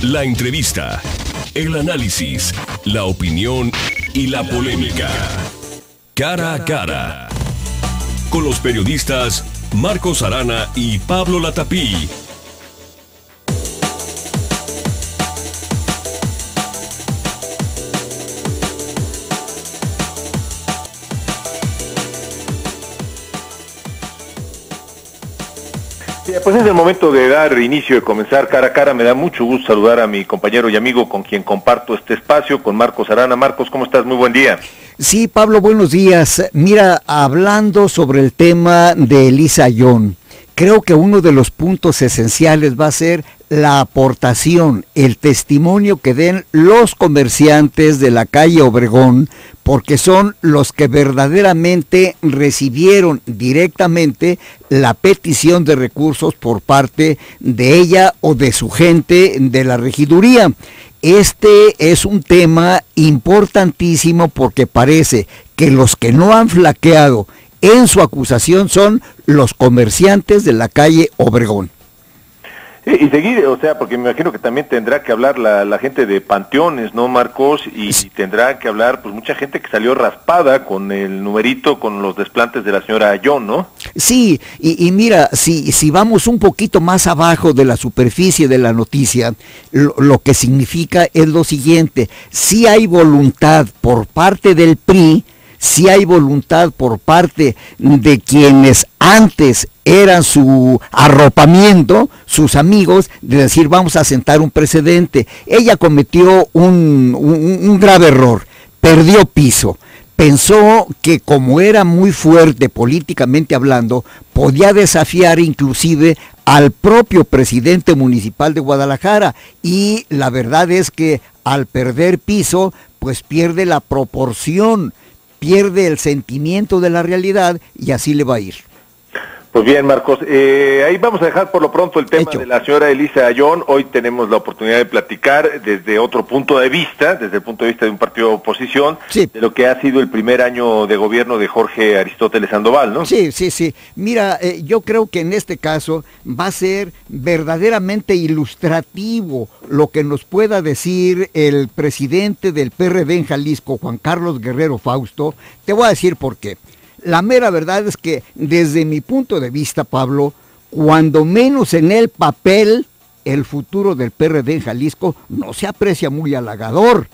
La entrevista, el análisis, la opinión y la polémica. Cara a cara. Con los periodistas Marcos Arana y Pablo Latapí. Pues es el momento de dar inicio, de comenzar cara a cara. Me da mucho gusto saludar a mi compañero y amigo con quien comparto este espacio, con Marcos Arana. Marcos, ¿cómo estás? Muy buen día. Sí, Pablo, buenos días. Mira, hablando sobre el tema de Elisa Ayón, creo que uno de los puntos esenciales va a ser la aportación, el testimonio que den los comerciantes de la calle Obregón, porque son los que verdaderamente recibieron directamente la petición de recursos por parte de ella o de su gente de la regiduría. Este es un tema importantísimo porque parece que los que no han flaqueado en su acusación son los comerciantes de la calle Obregón. Y seguir, o sea, porque me imagino que también tendrá que hablar la gente de Panteones, ¿no, Marcos? Y tendrá que hablar, pues, mucha gente que salió raspada con el numerito, con los desplantes de la señora Ayón, ¿no? Sí, y mira, si vamos un poquito más abajo de la superficie de la noticia, lo que significa es lo siguiente: si hay voluntad por parte del PRI, si hay voluntad por parte de quienes antes eran su arropamiento, sus amigos, de decir vamos a sentar un precedente. Ella cometió un grave error, perdió piso. Pensó que como era muy fuerte políticamente hablando, podía desafiar inclusive al propio presidente municipal de Guadalajara, y la verdad es que al perder piso, pues pierde la proporción, pierde el sentimiento de la realidad, y así le va a ir. Pues bien, Marcos, ahí vamos a dejar por lo pronto el tema de la señora Elisa Ayón. Hoy tenemos la oportunidad de platicar desde otro punto de vista, desde el punto de vista de un partido de oposición, sí, de lo que ha sido el primer año de gobierno de Jorge Aristóteles Sandoval, ¿no? Sí. Mira, yo creo que en este caso va a ser verdaderamente ilustrativo lo que nos pueda decir el presidente del PRD en Jalisco, Juan Carlos Guerrero Fausto. Te voy a decir por qué. La mera verdad es que desde mi punto de vista, Pablo, cuando menos en el papel, el futuro del PRD en Jalisco no se aprecia muy halagador.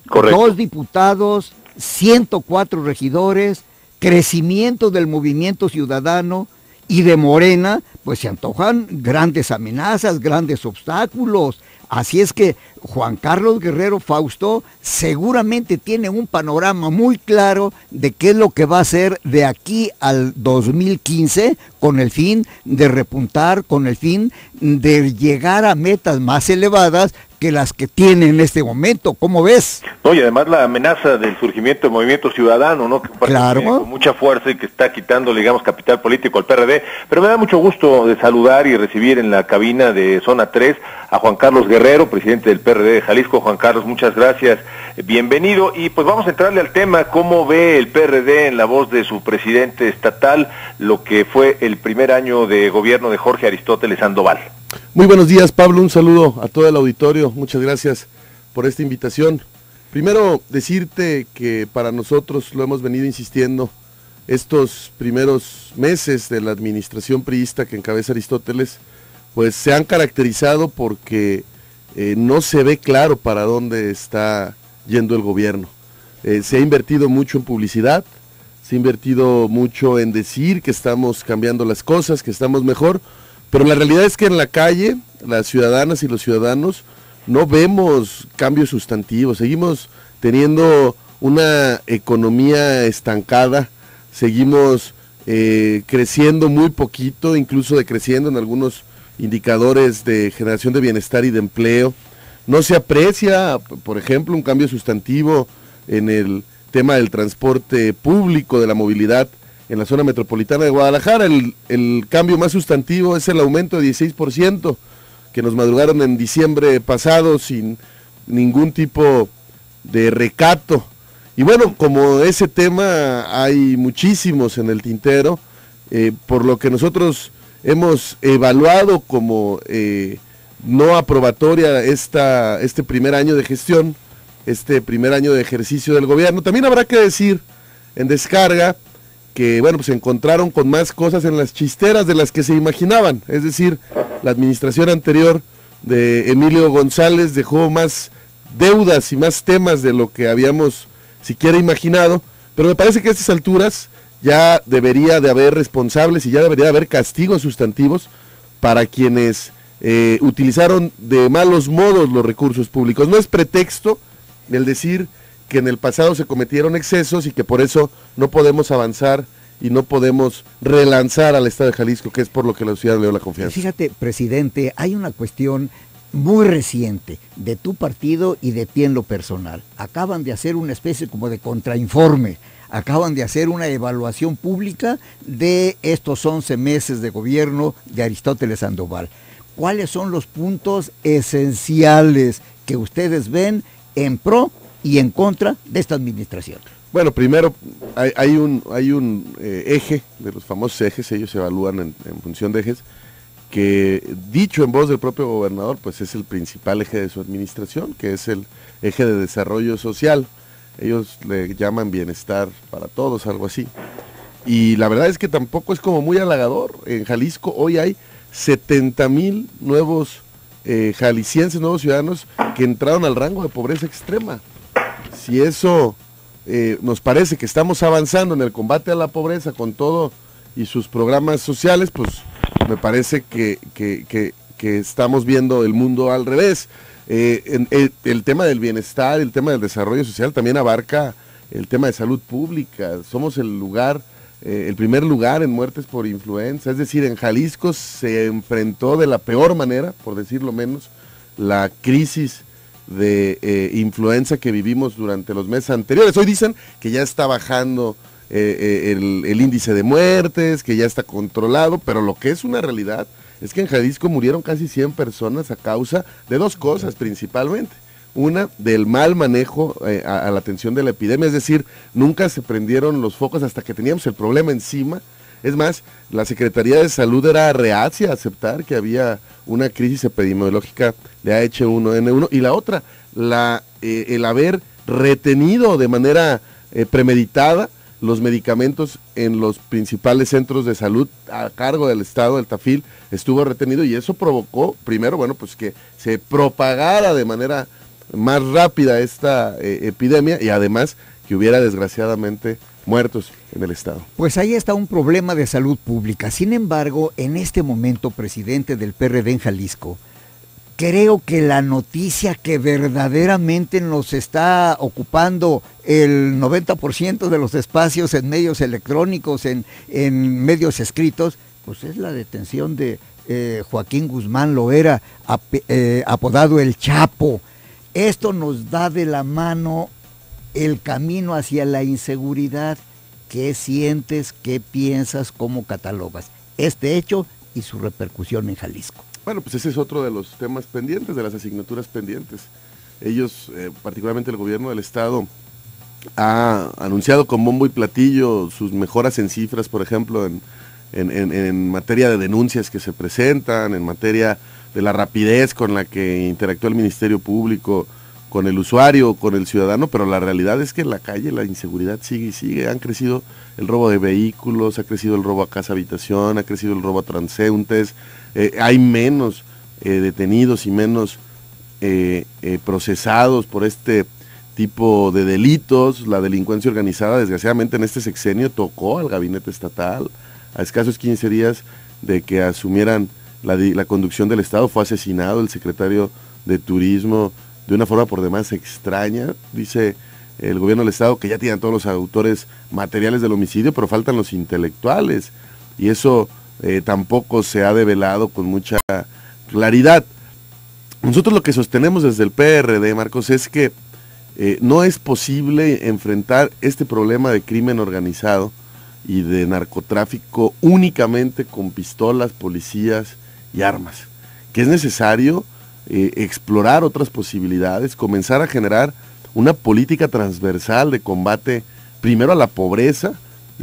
Correcto. 2 diputados, 104 regidores, crecimiento del movimiento ciudadano y de Morena, pues se antojan grandes amenazas, grandes obstáculos. Así es que Juan Carlos Guerrero Fausto seguramente tiene un panorama muy claro de qué es lo que va a hacer de aquí al 2015, con el fin de repuntar, con el fin de llegar a metas más elevadas que las que tiene en este momento. ¿Cómo ves? No, y además la amenaza del surgimiento del movimiento ciudadano, ¿no? Que claro, con mucha fuerza y que está quitando, digamos, capital político al PRD. Pero me da mucho gusto de saludar y recibir en la cabina de Zona 3 a Juan Carlos Guerrero, presidente del PRD de Jalisco. Juan Carlos, muchas gracias, bienvenido. Y pues vamos a entrarle al tema. ¿Cómo ve el PRD en la voz de su presidente estatal lo que fue el primer año de gobierno de Jorge Aristóteles Sandoval? Muy buenos días, Pablo, un saludo a todo el auditorio, muchas gracias por esta invitación. Primero, decirte que para nosotros, lo hemos venido insistiendo, estos primeros meses de la administración priista que encabeza Aristóteles, pues se han caracterizado porque no se ve claro para dónde está yendo el gobierno. Se ha invertido mucho en publicidad, se ha invertido mucho en decir que estamos cambiando las cosas, que estamos mejor, pero la realidad es que en la calle, las ciudadanas y los ciudadanos, no vemos cambios sustantivos. Seguimos teniendo una economía estancada, seguimos creciendo muy poquito, incluso decreciendo en algunos indicadores de generación de bienestar y de empleo. No se aprecia, por ejemplo, un cambio sustantivo en el tema del transporte público, de la movilidad en la zona metropolitana de Guadalajara. El cambio más sustantivo es el aumento de 16% que nos madrugaron en diciembre pasado sin ningún tipo de recato. Y bueno, como ese tema hay muchísimos en el tintero, por lo que nosotros hemos evaluado como no aprobatoria este primer año de gestión, este primer año de ejercicio del gobierno. También habrá que decir en descarga que, bueno, pues se encontraron con más cosas en las chisteras de las que se imaginaban, es decir, la administración anterior de Emilio González dejó más deudas y más temas de lo que habíamos siquiera imaginado, pero me parece que a estas alturas ya debería de haber responsables y ya debería de haber castigos sustantivos para quienes utilizaron de malos modos los recursos públicos. No es pretexto el decir que en el pasado se cometieron excesos y que por eso no podemos avanzar y no podemos relanzar al Estado de Jalisco, que es por lo que la ciudad le dio la confianza. Fíjate, presidente, hay una cuestión muy reciente de tu partido y de ti en lo personal. Acaban de hacer una especie como de contrainforme, acaban de hacer una evaluación pública de estos 11 meses de gobierno de Aristóteles Sandoval. ¿Cuáles son los puntos esenciales que ustedes ven en pro y en contra de esta administración? Bueno, primero hay un eje, de los famosos ejes, ellos se evalúan en función de ejes, que dicho en voz del propio gobernador, pues es el principal eje de su administración, que es el eje de desarrollo social. Ellos le llaman bienestar para todos, algo así. Y la verdad es que tampoco es como muy halagador. En Jalisco hoy hay 70,000 nuevos jaliscienses, nuevos ciudadanos que entraron al rango de pobreza extrema. Si eso nos parece que estamos avanzando en el combate a la pobreza con todo y sus programas sociales, pues me parece que estamos viendo el mundo al revés. El tema del bienestar, el tema del desarrollo social también abarca el tema de salud pública. Somos el primer lugar en muertes por influenza, es decir, en Jalisco se enfrentó de la peor manera, por decirlo menos, la crisis de influenza que vivimos durante los meses anteriores. Hoy dicen que ya está bajando el índice de muertes, que ya está controlado, pero lo que es una realidad es que en Jalisco murieron casi 100 personas a causa de dos cosas principalmente. Una, del mal manejo a la atención de la epidemia, es decir, nunca se prendieron los focos hasta que teníamos el problema encima. Es más, la Secretaría de Salud era reacia a aceptar que había una crisis epidemiológica de H1N1, y la otra, el haber retenido de manera premeditada los medicamentos en los principales centros de salud a cargo del Estado, del Tafil, estuvo retenido, y eso provocó, primero, bueno, pues que se propagara de manera más rápida esta epidemia, y además que hubiera desgraciadamente muertos en el Estado. Pues ahí está un problema de salud pública. Sin embargo, en este momento, presidente del PRD en Jalisco, creo que la noticia que verdaderamente nos está ocupando el 90% de los espacios en medios electrónicos, en medios escritos, pues es la detención de Joaquín Guzmán Loera, apodado El Chapo. Esto nos da de la mano el camino hacia la inseguridad. ¿Qué sientes, qué piensas, cómo catalogas este hecho y su repercusión en Jalisco? Bueno, pues ese es otro de los temas pendientes, de las asignaturas pendientes. Ellos, particularmente el gobierno del Estado, ha anunciado con bombo y platillo sus mejoras en cifras, por ejemplo, en materia de denuncias que se presentan, en materia de la rapidez con la que interactúa el Ministerio Público con el usuario, con el ciudadano, pero la realidad es que en la calle la inseguridad sigue y sigue. Han crecido el robo de vehículos, ha crecido el robo a casa habitación, ha crecido el robo a transeúntes, hay menos detenidos y menos procesados por este tipo de delitos. La delincuencia organizada, desgraciadamente en este sexenio, tocó al gabinete estatal. A escasos 15 días de que asumieran la conducción del Estado, fue asesinado el secretario de Turismo de una forma por demás extraña. Dice el gobierno del Estado que ya tienen todos los autores materiales del homicidio, pero faltan los intelectuales, y eso tampoco se ha develado con mucha claridad. Nosotros lo que sostenemos desde el PRD, Marcos, es que no es posible enfrentar este problema de crimen organizado y de narcotráfico únicamente con pistolas, policías y armas, que es necesario explorar otras posibilidades, comenzar a generar una política transversal de combate primero a la pobreza,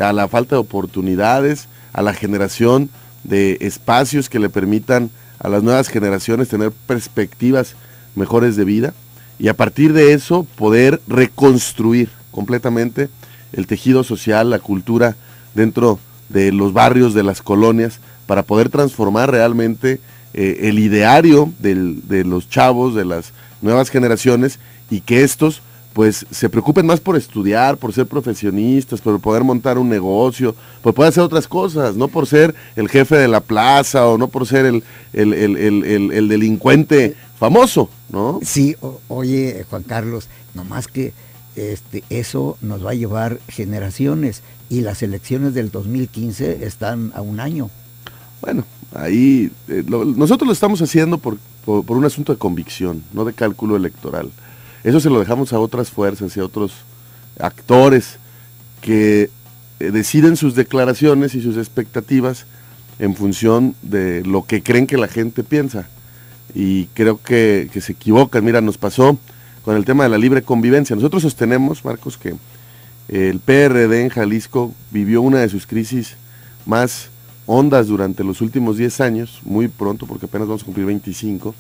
a la falta de oportunidades, a la generación de espacios que le permitan a las nuevas generaciones tener perspectivas mejores de vida y a partir de eso poder reconstruir completamente el tejido social, la cultura dentro de los barrios, de las colonias, para poder transformar realmente el ideario de los chavos, de las nuevas generaciones, y que estos pues se preocupen más por estudiar, por ser profesionistas, por poder montar un negocio, por poder hacer otras cosas, no por ser el jefe de la plaza o no por ser el delincuente famoso, ¿no? Sí, oye, Juan Carlos, nomás que eso nos va a llevar generaciones y las elecciones del 2015 están a un año. Bueno, ahí nosotros lo estamos haciendo por un asunto de convicción, no de cálculo electoral. Eso se lo dejamos a otras fuerzas y a otros actores que deciden sus declaraciones y sus expectativas en función de lo que creen que la gente piensa. Y creo que se equivocan. Mira, nos pasó con el tema de la libre convivencia. Nosotros sostenemos, Marcos, que el PRD en Jalisco vivió una de sus crisis más hondas durante los últimos 10 años, muy pronto porque apenas vamos a cumplir 25,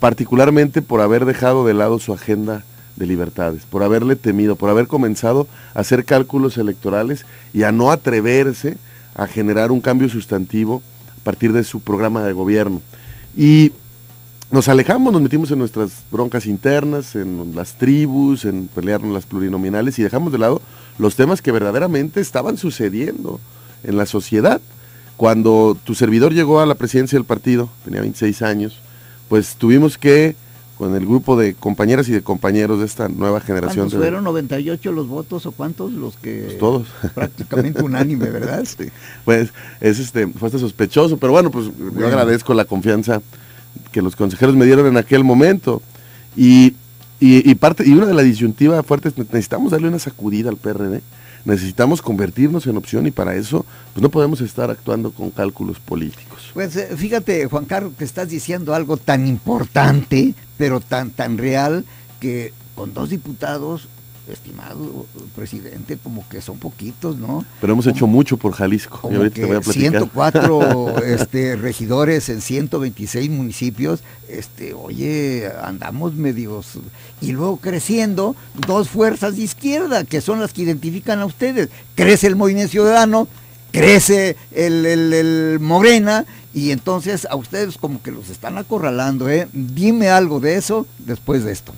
particularmente por haber dejado de lado su agenda de libertades, por haberle temido, por haber comenzado a hacer cálculos electorales y a no atreverse a generar un cambio sustantivo a partir de su programa de gobierno. Y nos alejamos, nos metimos en nuestras broncas internas, en las tribus, en pelearnos las plurinominales y dejamos de lado los temas que verdaderamente estaban sucediendo en la sociedad. Cuando tu servidor llegó a la presidencia del partido, tenía 26 años, pues tuvimos que, con el grupo de compañeras y de compañeros de esta nueva generación... ¿Cuántos fueron? ¿98 los votos o cuántos? Los que... Pues todos. Prácticamente unánime, ¿verdad? Sí, pues fue hasta sospechoso, pero bueno, pues bueno, yo agradezco la confianza que los consejeros me dieron en aquel momento. Y una de la disyuntiva fuerte es necesitamos darle una sacudida al PRD, necesitamos convertirnos en opción y para eso pues no podemos estar actuando con cálculos políticos. Pues fíjate, Juan Carlos, que estás diciendo algo tan importante, pero tan real, que con 2 diputados, estimado presidente, como que son poquitos, ¿no? Pero hemos hecho mucho por Jalisco, y ahorita te voy a platicar. 104 regidores en 126 municipios, oye, andamos medios, y luego creciendo 2 fuerzas de izquierda, que son las que identifican a ustedes. Crece el Movimiento Ciudadano, crece el Morena, y entonces a ustedes como que los están acorralando, ¿eh? Dime algo de eso después de esto.